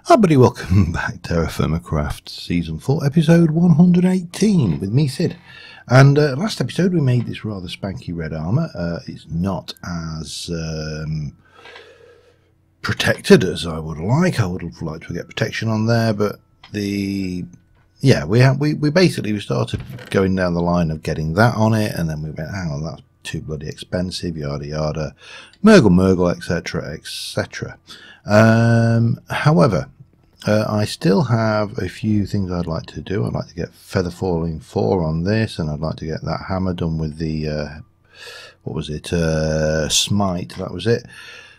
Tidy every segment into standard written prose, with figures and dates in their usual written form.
Hi buddy, welcome back to TerraFirmaCraft Season 4, Episode 118 with me, Sid. And last episode we made this rather spanky red armour. It's not as protected as I would like. I would have liked to get protection on there, but we started going down the line of getting that on it, and then we went, hang on, that's too bloody expensive, yada yada, mergle, etc, etc. However, I still have a few things I'd like to do. I'd like to get Feather Falling 4 on this, and I'd like to get that hammer done with the what was it, Smite, that was it.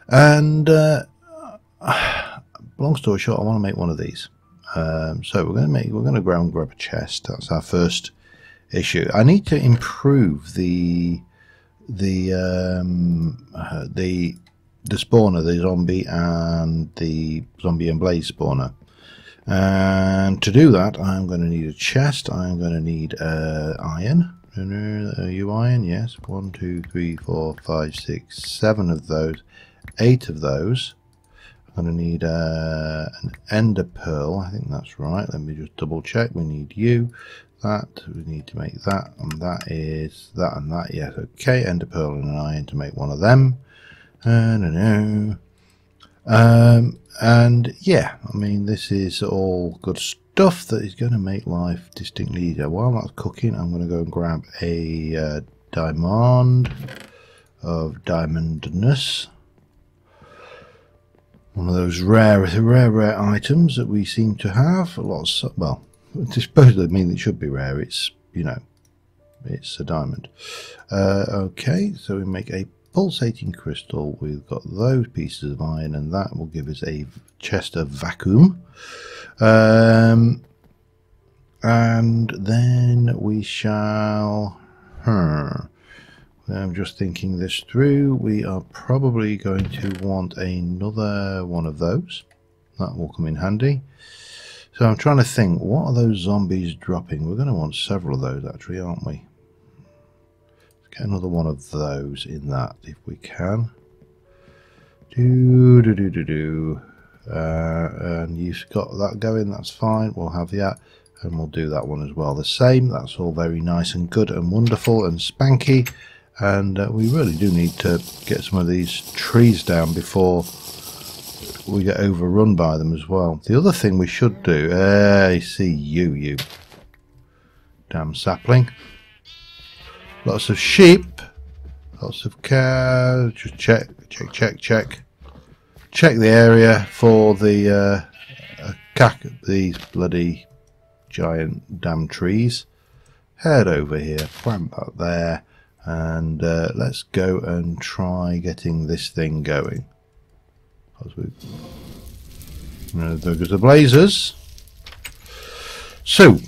And long story short, I want to make one of these. So we're going to go and grab a chest. That's our first issue. I need to improve the spawner, the zombie and blaze spawner, and to do that I'm going to need a chest. I'm going to need iron. Are you iron? Yes. 1 2 3 4 5 6 7 of those, 8 of those. I'm going to need an ender pearl, I think that's right. Let me just double check. We need you, that, we need to make that, and that is that and that. Yes, okay. Ender pearl and an iron to make one of them. And yeah, I mean, this is all good stuff that is going to make life distinctly easier. While that's cooking, I'm going to go and grab a diamond of diamondness, one of those rare items that we seem to have a lot of. Well, I suppose I mean it should be rare. It's, you know, it's a diamond. Okay, so we make a pulsating crystal. We've got those pieces of iron, and that will give us a chest of vacuum. And then we shall. I'm just thinking this through. We are probably going to want another one of those. That will come in handy. So I'm trying to think, what are those zombies dropping? We're going to want several of those actually, aren't we? Get another one of those in that if we can. And you've got that going, that's fine. We'll have that, and we'll do that one as well the same. That's all very nice and good and wonderful and spanky, and we really do need to get some of these trees down before we get overrun by them as well. The other thing we should do, I see you damn sapling. Lots of sheep, lots of cows. Just check the area for the these bloody giant damn trees. Head over here, plant that there, and let's go and try getting this thing going. There goes the blazers. So,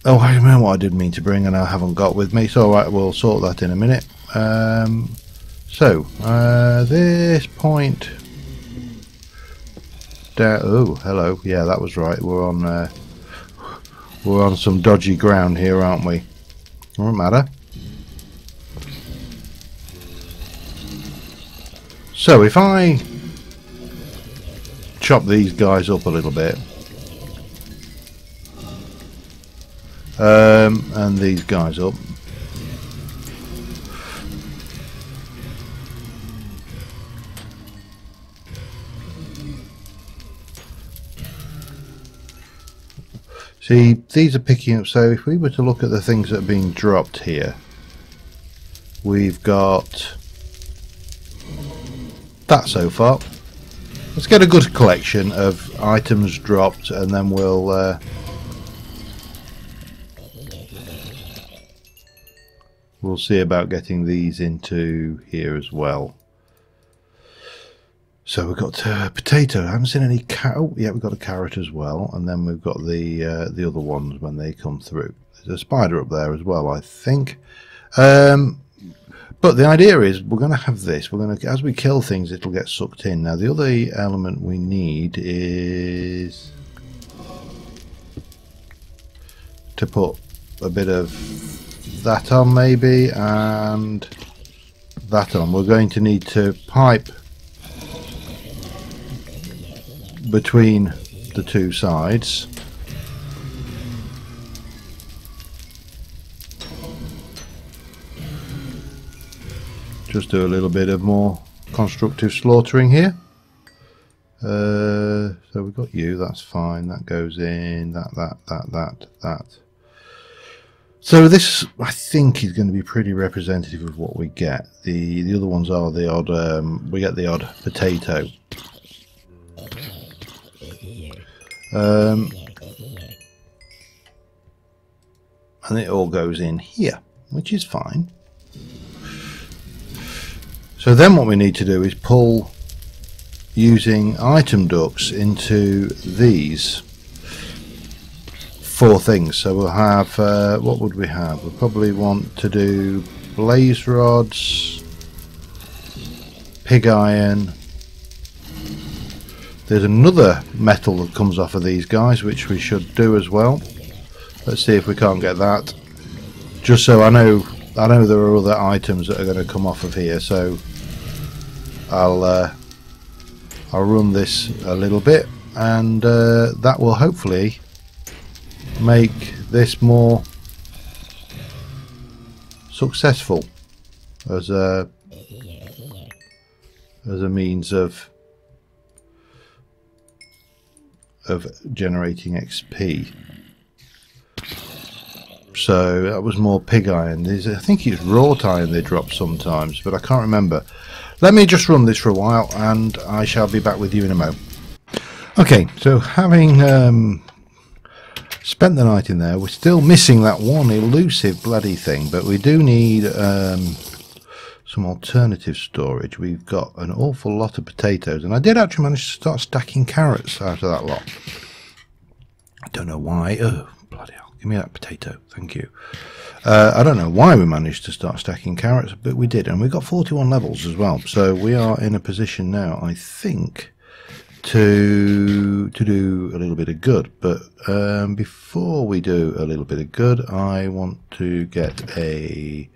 oh, I remember what I did mean to bring and I haven't got with me. So alright, we'll sort that in a minute. This point down. Oh, hello. Yeah, that was right. We're on some dodgy ground here, aren't we? Doesn't matter. So if I chop these guys up a little bit, and these guys up, see, these are picking up. So if we were to look at the things that are being dropped here, we've got that so far. Let's get a good collection of items dropped, and then we'll see about getting these into here as well. So we've got potato. I haven't seen any carrot. Oh, yeah, we've got a carrot as well, and then we've got the other ones when they come through. There's a spider up there as well, I think. But the idea is we're going to have this. We're going to, as we kill things, it'll get sucked in. Now the other element we need is to put a bit of that on maybe, and that on. We're going to need to pipe between the two sides. Just do a little bit of more constructive slaughtering here. So we've got you, that's fine, that goes in, that. So this, I think, is going to be pretty representative of what we get. The other ones are the odd, we get the odd potato. And it all goes in here, which is fine. So then what we need to do is pull using item ducts into these 4 things. So we'll have, what would we have? We'll probably want to do blaze rods, pig iron. There's another metal that comes off of these guys, which we should do as well. Let's see if we can't get that. Just so I know there are other items that are going to come off of here. So I'll run this a little bit, and that will hopefully make this more successful as a means of generating XP. So that was more pig iron. I think it's wrought iron they drop sometimes, but I can't remember. Let me just run this for a while, and I shall be back with you in a moment. Okay, so having spent the night in there, we're still missing that one elusive bloody thing, but we do need some alternative storage. We've got an awful lot of potatoes, and I did actually manage to start stacking carrots out of that lot. I don't know why. Oh, bloody hell. Give me that potato. Thank you. I don't know why we managed to start stacking carrots, but we did, and we got 41 levels as well. So we are in a position now, I think, to do a little bit of good. But before we do a little bit of good, I want to get a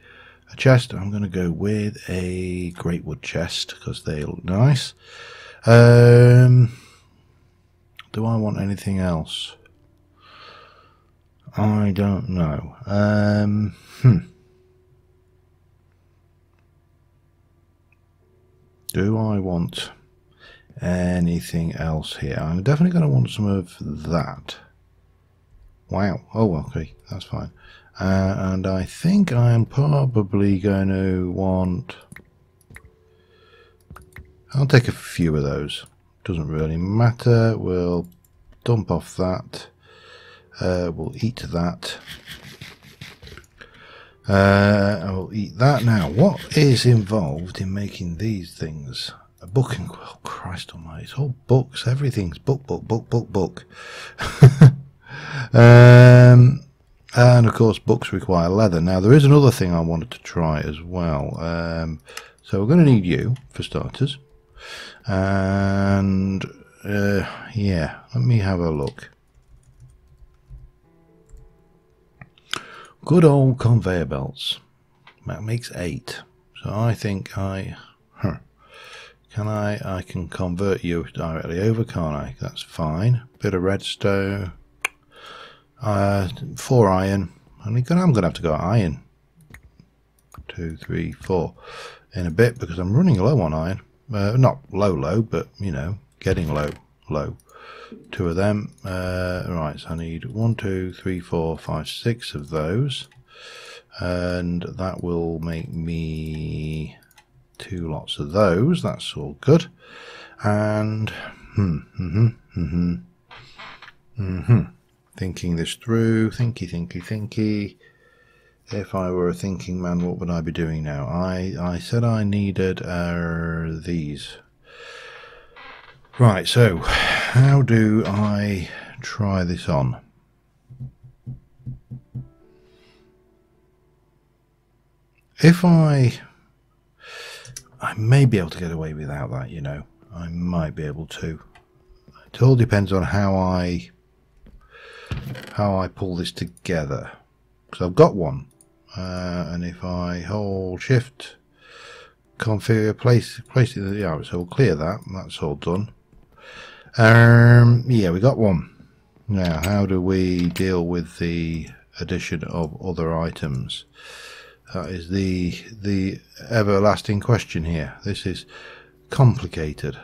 chest. I'm going to go with a great wood chest because they look nice. Do I want anything else? I don't know. Do I want anything else here? I'm definitely going to want some of that. Wow. Oh, okay. That's fine. And I think I am probably going to want... I'll take a few of those. Doesn't really matter. We'll dump off that. We'll eat that. I will eat that. Now, what is involved in making these things? A book and... Oh, Christ almighty. It's all books. Everything's book. And, of course, books require leather. Now, there is another thing I wanted to try as well. So we're going to need you, for starters. And, yeah, let me have a look. Good old conveyor belts. That makes 8. So I think I can convert you directly over, can't I? That's fine. Bit of redstone. 4 iron. I'm gonna have to go iron. 2, 3, 4 in a bit because I'm running low on iron. Not low, but you know, getting low. 2 of them. Right, so I need 1, 2, 3, 4, 5, 6 of those, and that will make me 2 lots of those. That's all good. And thinking this through, thinky. If I were a thinking man, what would I be doing now? I said I needed these. Right, so how do I try this on? If I may be able to get away without that, you know. I might be able to. It all depends on how I pull this together. Because I've got one. And if I hold shift, configure, place it, yeah, so we'll clear that. That's all done. Yeah, we got one. Now, how do we deal with the addition of other items? That is the everlasting question here. This is complicated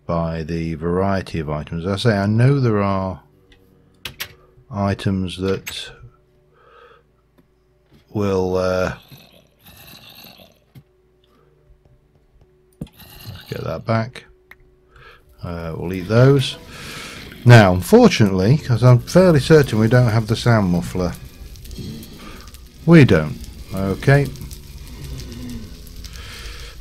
by the variety of items. As I say, I know there are items that will let's get that back. We'll eat those. Now, unfortunately, because I'm fairly certain we don't have the sound muffler. We don't. Okay.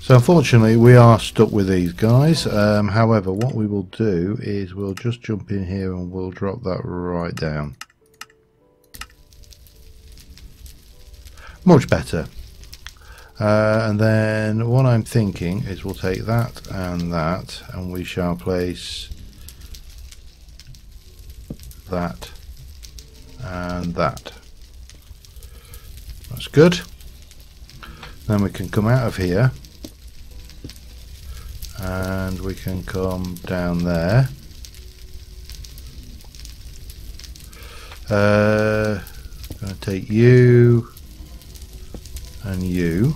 So unfortunately we are stuck with these guys. However, what we will do is we'll just jump in here and we'll drop that right down. Much better. And then what I'm thinking is we'll take that and we shall place that and that. That's good. Then we can come out of here and we can come down there. I'm going to take you and you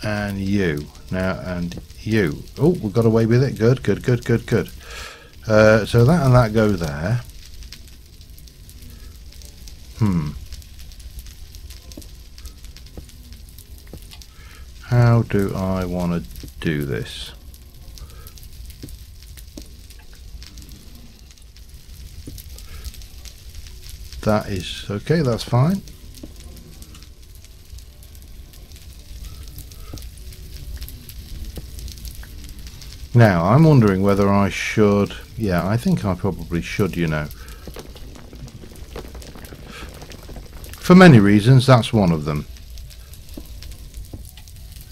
and you now and you. Oh, we got away with it. Good, good, good, good, good. So that and that go there. How do I want to do this? That is okay, that's fine. Now, I'm wondering whether I should... Yeah, I think I probably should, you know. For many reasons, that's one of them.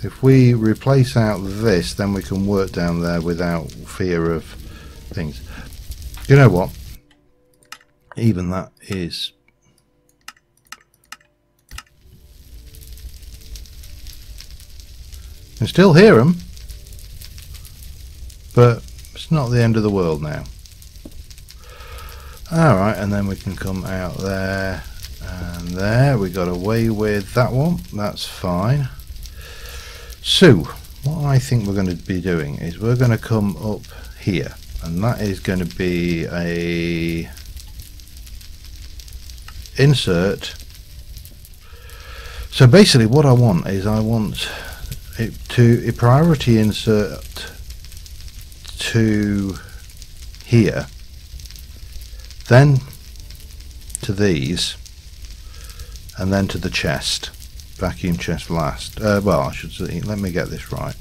If we replace out this, then we can work down there without fear of things. You know what? Even that is... You can still hear them, but it's not the end of the world now. Alright, and then we can come out there and there. We got away with that one. That's fine. So, what I think we're going to be doing is we're going to come up here, and that is going to be a insert. So basically what I want is I want it to a priority insert to here, then to these, and then to the chest. Vacuum chest last. Well, I should say, let me get this right.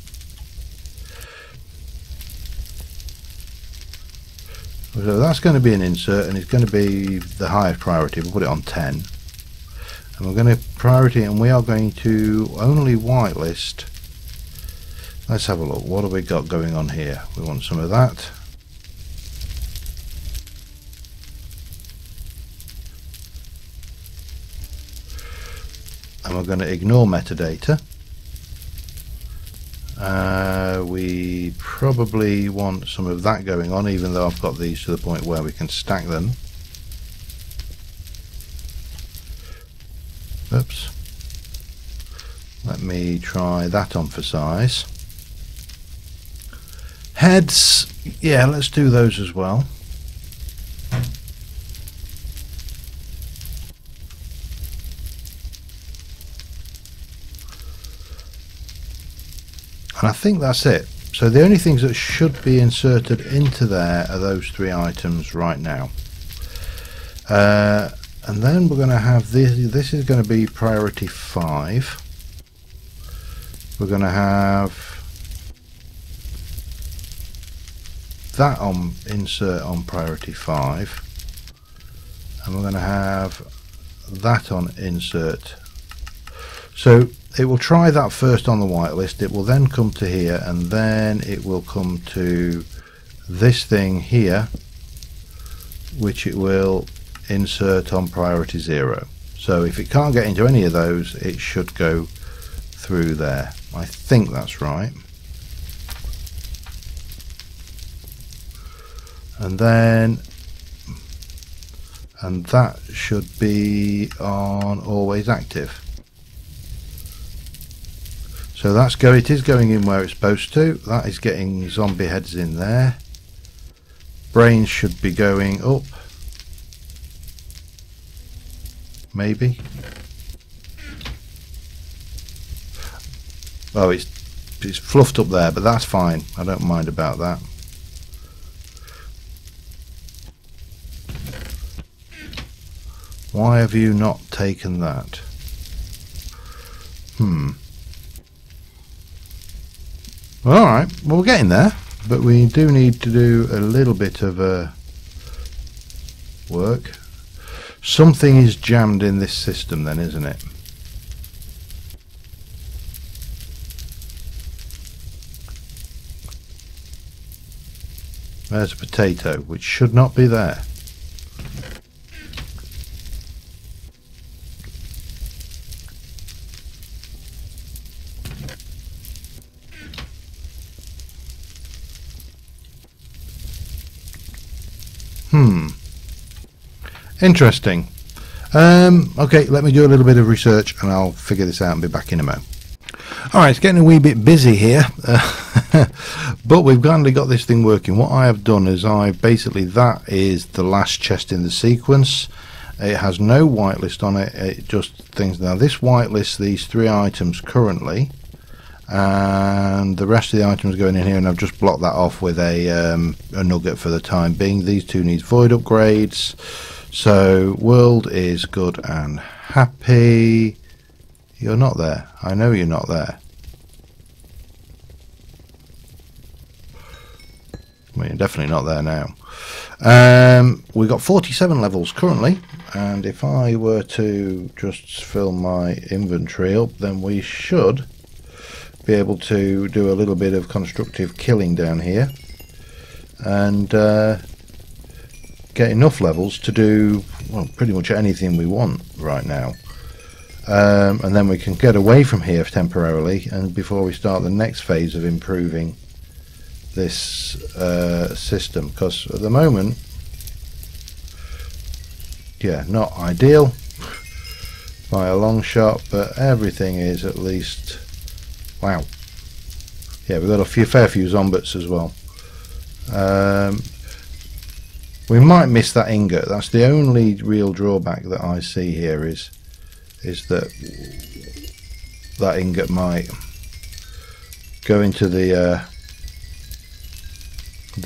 So that's going to be an insert, and it's going to be the highest priority. We'll put it on 10, and we're going to priority, and we are going to only whitelist. Let's have a look. What have we got going on here? We want some of that. And we're going to ignore metadata. We probably want some of that going on, even though I've got these to the point where we can stack them. Oops. Let me try that on for size. Heads, yeah, let's do those as well. And I think that's it. So the only things that should be inserted into there are those three items right now. And then we're going to have this. This is going to be priority 5. We're going to have that on insert on priority 5. And we're going to have that on insert. So it will try that first on the whitelist, it will then come to here, and then it will come to this thing here, which it will insert on priority 0. So if it can't get into any of those, it should go through there. I think that's right. and then that should be on always active. So that's it is going in where it's supposed to. That is getting zombie heads in there. Brains should be going up. Maybe. Oh, it's fluffed up there, but that's fine. I don't mind about that. Why have you not taken that? Alright, well, we're getting there, but we do need to do a little bit of work. Something is jammed in this system then, isn't it? There's a potato, which should not be there. Interesting. Okay, let me do a little bit of research and I'll figure this out and be back in a moment. Alright, it's getting a wee bit busy here, but we've finally got this thing working. What I have done is that is the last chest in the sequence. It has no whitelist on it, it just things. Now this whitelists these 3 items currently, and the rest of the items going in here, and I've just blocked that off with a nugget for the time being. These 2 need void upgrades. So world is good and happy. You're not there. I know you're not there. Well, you're definitely not there now. We've got 47 levels currently, and if I were to just fill my inventory up, then we should be able to do a little bit of constructive killing down here and get enough levels to do, well, pretty much anything we want right now. And then we can get away from here temporarily, and before we start the next phase of improving this system, because at the moment, yeah, not ideal by a long shot, but everything is at least, wow, yeah, we've got a fair few zombies as well. We might miss that ingot. That's the only real drawback that I see here, is that ingot might go into the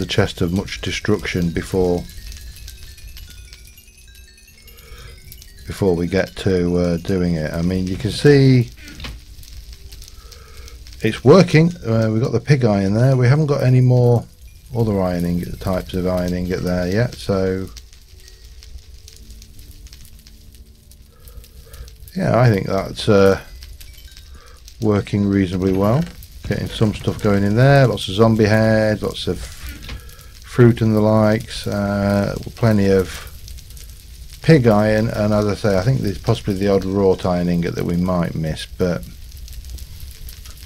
chest of much destruction before we get to doing it. I mean, you can see it's working. We've got the pig eye in there. We haven't got any more other iron ingot, types of iron ingot there yet, so yeah, I think that's working reasonably well. Getting some stuff going in there, lots of zombie heads, lots of fruit and the likes, plenty of pig iron, and as I say, I think there's possibly the odd wrought iron ingot that we might miss, but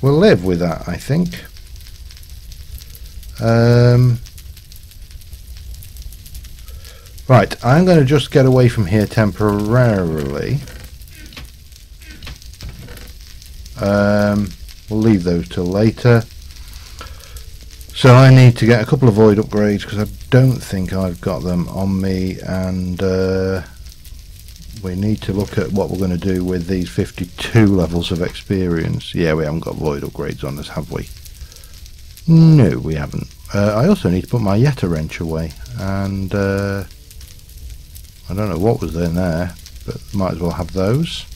we'll live with that, I think. Right, I'm going to just get away from here temporarily. We'll leave those till later. So I need to get a couple of void upgrades because I don't think I've got them on me, and we need to look at what we're going to do with these 52 levels of experience. Yeah, we haven't got void upgrades on us, have we? No, we haven't. I also need to put my Yeta wrench away, and I don't know what was in there, but might as well have those.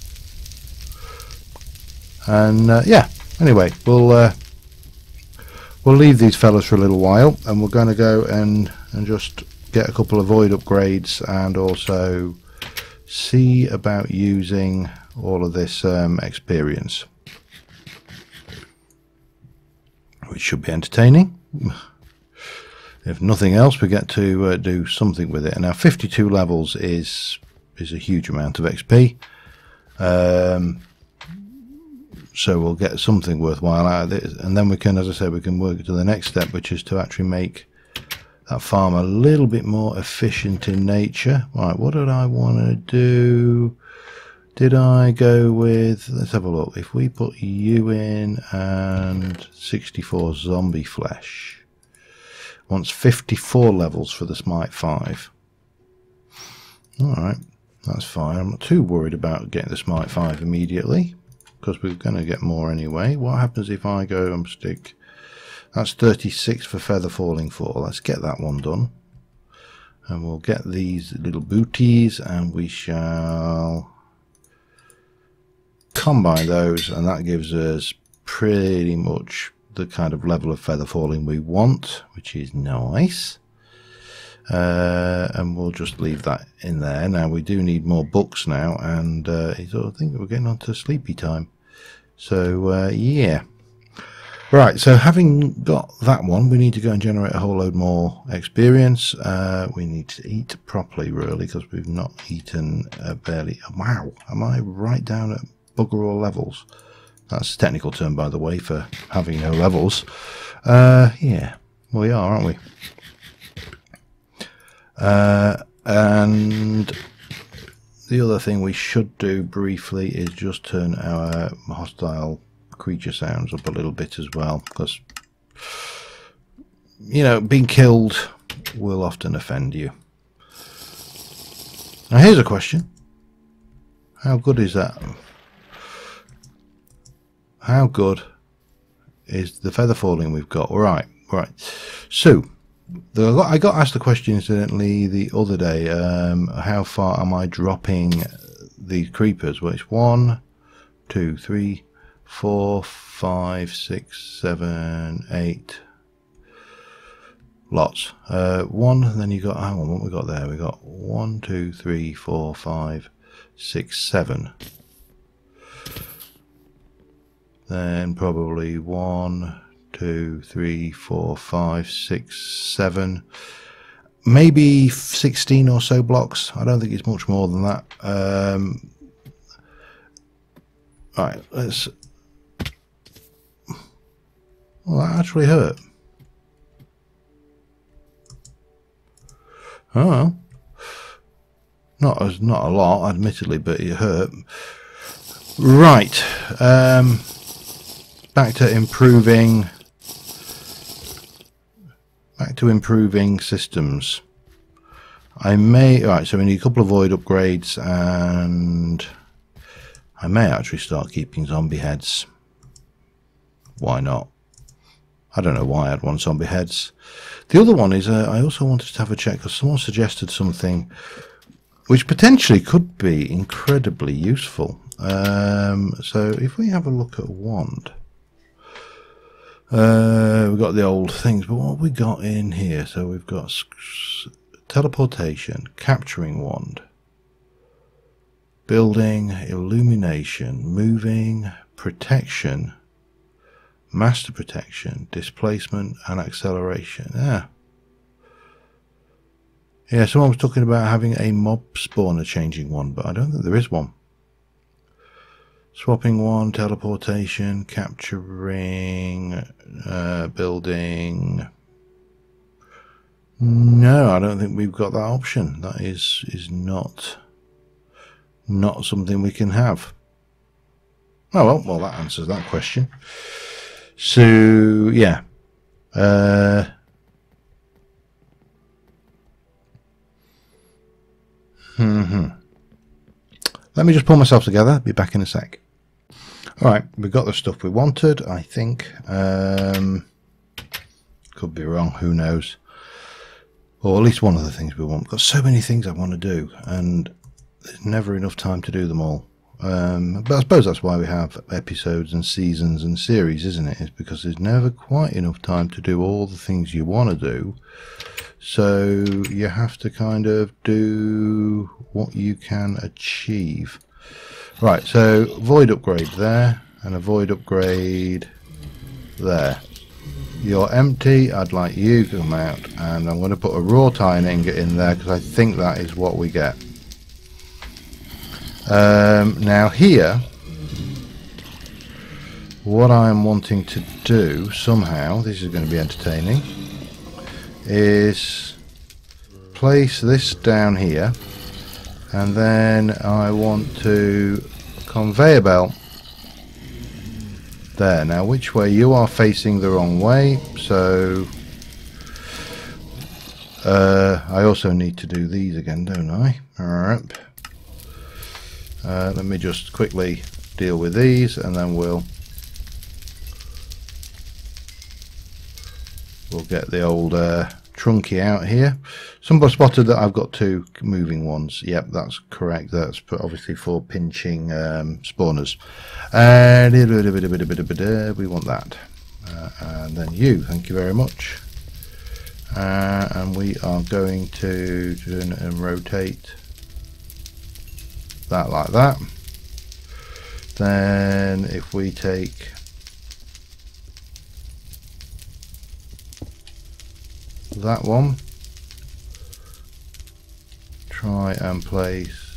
And yeah, anyway, we'll leave these fellas for a little while, and we're going to go and just get a couple of void upgrades, and also see about using all of this experience, which should be entertaining. If nothing else, we get to do something with it. And now 52 levels is a huge amount of XP, so we'll get something worthwhile out of it, and then we can, as I said, we can work to the next step, which is to actually make that farm a little bit more efficient in nature. Right, what did I want to do? Did I go with, let's have a look, if we put you in and 64 zombie flesh, wants 54 levels for the Smite 5. Alright, that's fine. I'm not too worried about getting the Smite 5 immediately, because we're going to get more anyway. What happens if I go and stick, that's 36 for Feather Falling 4, let's get that one done. And we'll get these little booties and we shall combine those, and that gives us pretty much the kind of level of feather falling we want, which is nice. And we'll just leave that in there. Now we do need more books now, and I think we're getting on to sleepy time. So yeah, right, so having got that one, we need to go and generate a whole load more experience. We need to eat properly, really, because we've not eaten barely. Wow, am I right down at bugger all levels? That's a technical term, by the way, for having no levels. Yeah, we are, aren't we? And the other thing we should do briefly is just turn our hostile creature sounds up a little bit as well, because, you know, being killed will often offend you. Now here's a question. How good is that? How good is the feather falling we've got? Right. So I got asked the question incidentally the other day, how far am I dropping these creepers? Well, it's 1, 2, 3, 4, 5, 6, 7, 8 lots. 1, and then you got, hang on, what we got there? We got 1, 2, 3, 4, 5, 6, 7. Then probably 1, 2, 3, 4, 5, 6, 7, maybe 16 or so blocks. I don't think it's much more than that. Right, let's. Well, that actually hurt. Oh, not a lot, admittedly, but it hurt. Right. Back to improving systems. Right, so we need a couple of void upgrades, and I may actually start keeping zombie heads. Why not? I don't know why I'd want zombie heads. The other one is I also wanted to have a check, because someone suggested something which potentially could be incredibly useful. So if we have a look at wand, we've got the old things, but what have we got in here? So we've got teleportation, capturing wand, building, illumination, moving, protection, master protection, displacement, and acceleration. Yeah, someone was talking about having a mob spawner changing one, but I don't think there is one. Swapping one, teleportation, capturing, building. No, I don't think we've got that option. That is not something we can have. Oh well, that answers that question. So yeah, let me just pull myself together. Be back in a sec. Alright, we got the stuff we wanted, I think. Could be wrong, who knows. Or at least one of the things we want. We've got so many things I want to do, and there's never enough time to do them all. But I suppose that's why we have episodes and seasons and series, isn't it? It's because there's never quite enough time to do all the things you want to do. So you have to kind of do what you can achieve. Right, so void upgrade there, and a void upgrade there. You're empty, I'd like you to come out, and I'm going to put a raw iron ingot in there, because I think that is what we get. Now here, what I'm wanting to do, somehow, this is going to be entertaining, is place this down here, and then I want to conveyor belt there. Now, which way? You are facing the wrong way, so I also need to do these again, don't I? Alright. Let me just quickly deal with these, and then we'll get the old trunky out here. Somebody spotted that I've got two moving ones. Yep, that's correct. That's obviously for pinching spawners. And we want that. And then you, thank you very much. And we are going to turn and rotate that like that. Then if we take that one, try and place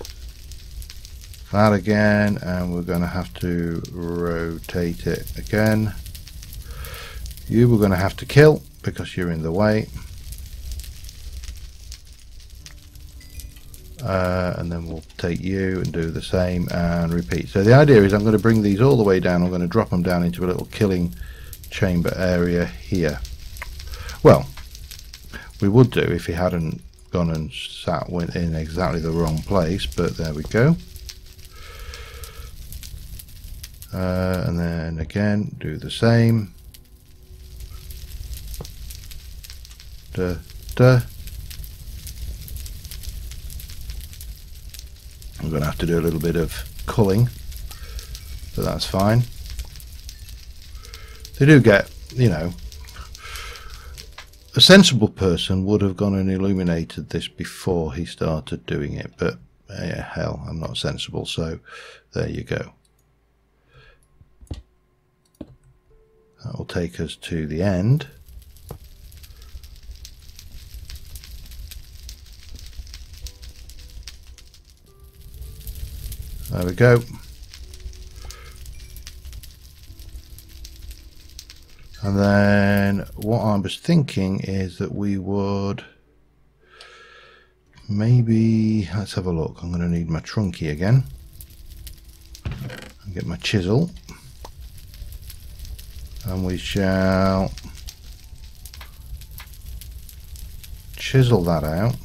that again, and we're going to have to rotate it again. You we're going to have to kill because you're in the way, and then we'll take you and do the same and repeat. So the idea is I'm going to bring these all the way down. I'm going to drop them down into a little killing chamber area here. Well, we would do if he hadn't gone and sat in exactly the wrong place, but there we go. And then again do the same. I'm going to have to do a little bit of culling, but that's fine. They do get, you know, a sensible person would have gone and illuminated this before he started doing it, but yeah, hell, I'm not sensible, so there you go. That will take us to the end. There we go. And then what I was thinking is that we would maybe, let's have a look. I'm going to need my trunky again and get my chisel, and we shall chisel that out.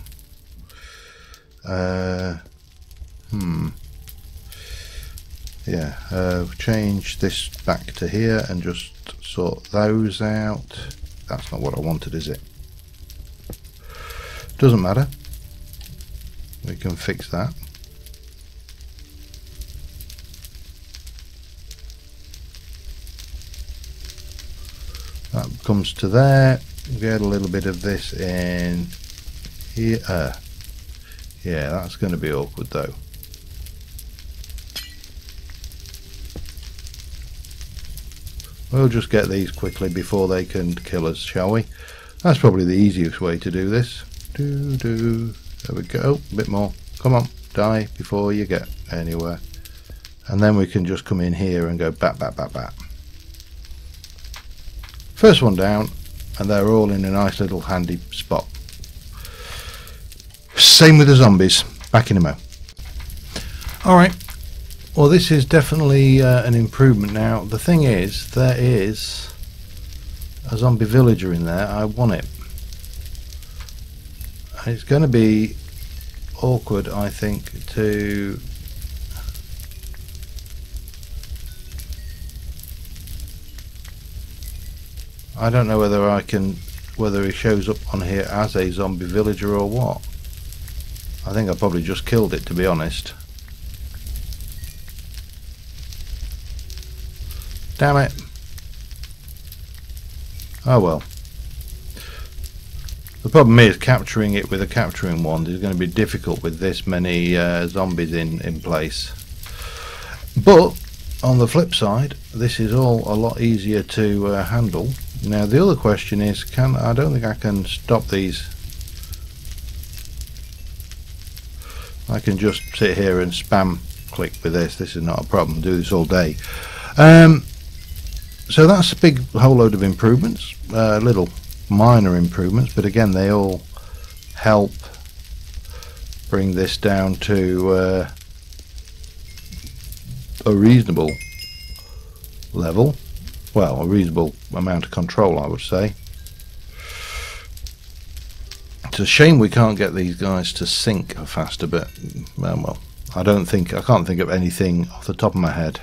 Change this back to here and just sort those out. That's not what I wanted, is it? Doesn't matter, we can fix that. That comes to there. Get a little bit of this in here. Yeah, that's going to be awkward though. We'll just get these quickly before they can kill us, shall we? That's probably the easiest way to do this. There we go. A bit more. Come on, die before you get anywhere. And then we can just come in here and go bat, bat, bat, bat. First one down, and they're all in a nice little handy spot. Same with the zombies. Back in a mo. Alright. Well, this is definitely an improvement. Now, the thing is, there is a zombie villager in there. I want it. It's going to be awkward, I think, to... I don't know whether he shows up on here as a zombie villager or what. I think I probably just killed it, to be honest. Damn it. Oh well. The problem is capturing it with a capturing wand is going to be difficult with this many zombies in place. But on the flip side, this is all a lot easier to handle. Now the other question is, I don't think I can stop these. I can just sit here and spam click with this. This is not a problem. Do this all day. So that's a big whole load of improvements. Little minor improvements, but again they all help bring this down to a reasonable level. Well, a reasonable amount of control, I would say. It's a shame we can't get these guys to sync faster, but well, I can't think of anything off the top of my head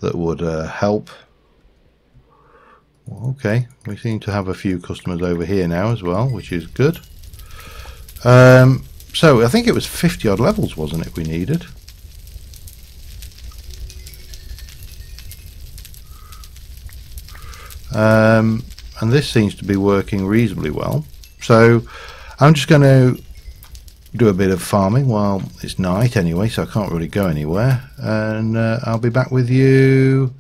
that would help. Okay, we seem to have a few customers over here now as well, which is good. So I think it was 50 odd levels, wasn't it, we needed? And this seems to be working reasonably well. So I'm just going to do a bit of farming while it's night anyway, so I can't really go anywhere. And I'll be back with you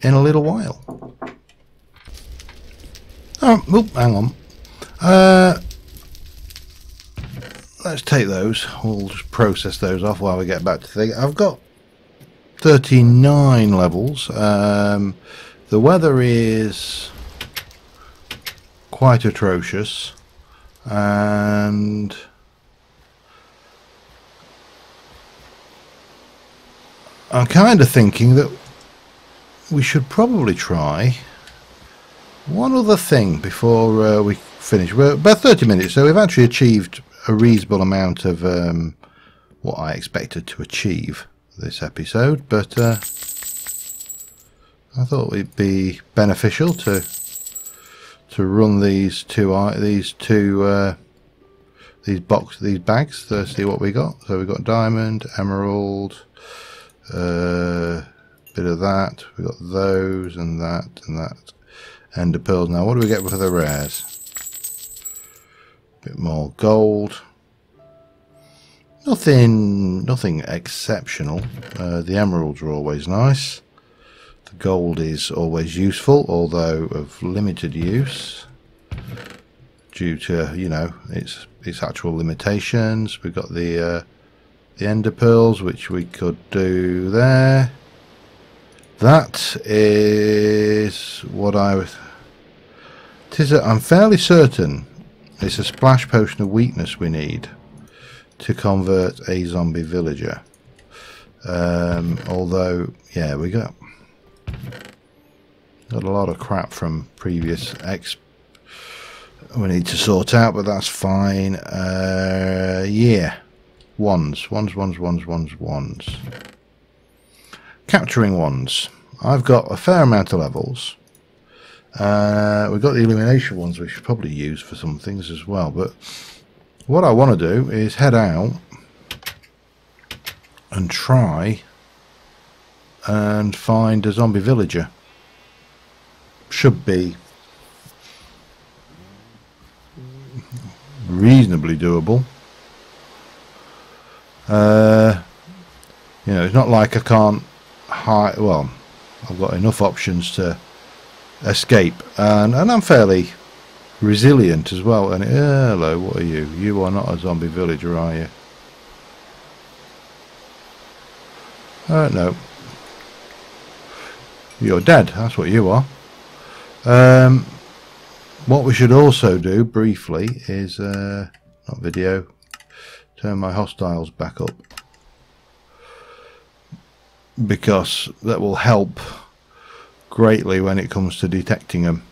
in a little while. Oh, hang on. Let's take those. We'll just process those off while we get back to the thing. I've got 39 levels. The weather is quite atrocious, and I'm kind of thinking that we should probably try one other thing before we finish. We're about 30 minutes, so we've actually achieved a reasonable amount of what I expected to achieve this episode, but I thought it'd be beneficial to run these bags to see what we got. So we got diamond, emerald, bit of that. We got those and that and that. Ender pearls. Now, what do we get for the rares? Bit more gold. Nothing exceptional. The emeralds are always nice. The gold is always useful, although of limited use due to, you know, its actual limitations. We've got the ender pearls, which we could do there. That is what I'm fairly certain it's a splash potion of weakness we need to convert a zombie villager. Although, yeah, we got a lot of crap from previous we need to sort out, but that's fine. Yeah, wands. Capturing wands. I've got a fair amount of levels. We've got the illumination ones we should probably use for some things as well, but what I want to do is head out and try and find a zombie villager. Should be reasonably doable. You know, it's not like I can't hide. Well, I've got enough options to escape, and I'm fairly resilient as well. And hello, what are you? You are not a zombie villager, are you? No, you're dead. That's what you are. What we should also do briefly is not video, turn my hostiles back up, because that will help greatly when it comes to detecting them.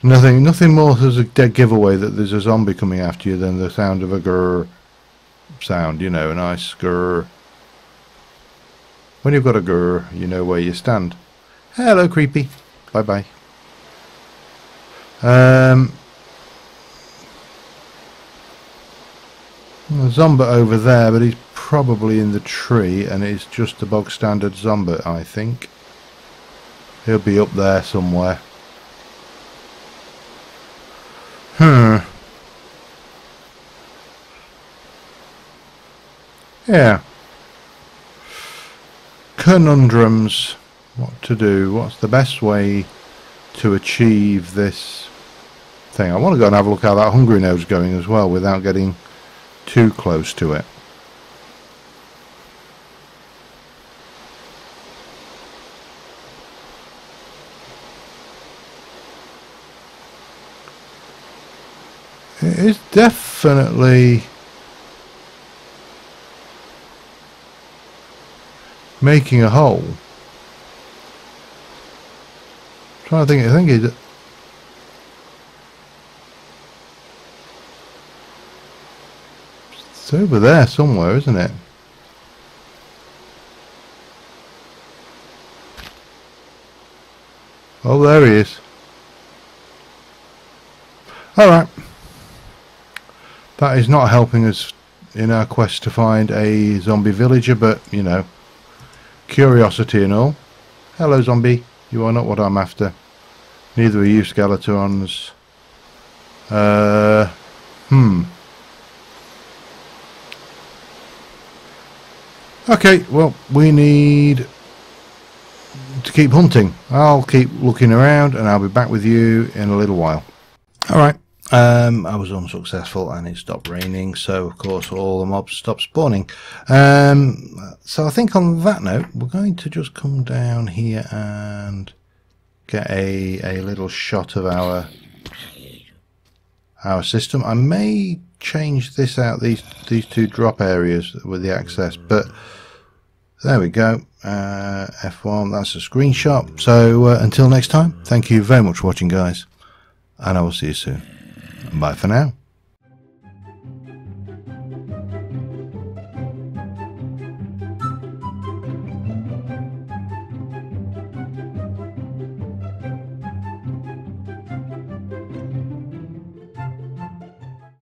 nothing more as a dead giveaway that there's a zombie coming after you than the sound of a grrr sound, you know, a nice grrr. When you've got a grrr, you know where you stand. Hello, creepy. Bye bye. A zombie over there, but he's probably in the tree, and it's just a bog standard zombie, I think. He'll be up there somewhere. Yeah. Conundrums. What to do? What's the best way to achieve this thing? I want to go and have a look how that hungry node's going as well without getting too close to it. It is definitely making a hole. Trying to think. I think it's over there somewhere, isn't it? Oh, there he is. Alright. That is not helping us in our quest to find a zombie villager, but, you know, curiosity and all. Hello, zombie. You are not what I'm after. Neither are you, skeletons. Okay, well, we need to keep hunting. I'll keep looking around and I'll be back with you in a little while. Alright, I was unsuccessful and it stopped raining, so of course all the mobs stopped spawning. So I think on that note, we're going to just come down here and get a little shot of our system. I may change this out, these two drop areas with the access, but there we go. F1, that's a screenshot. So until next time, thank you very much for watching, guys, and I will see you soon. Bye for now.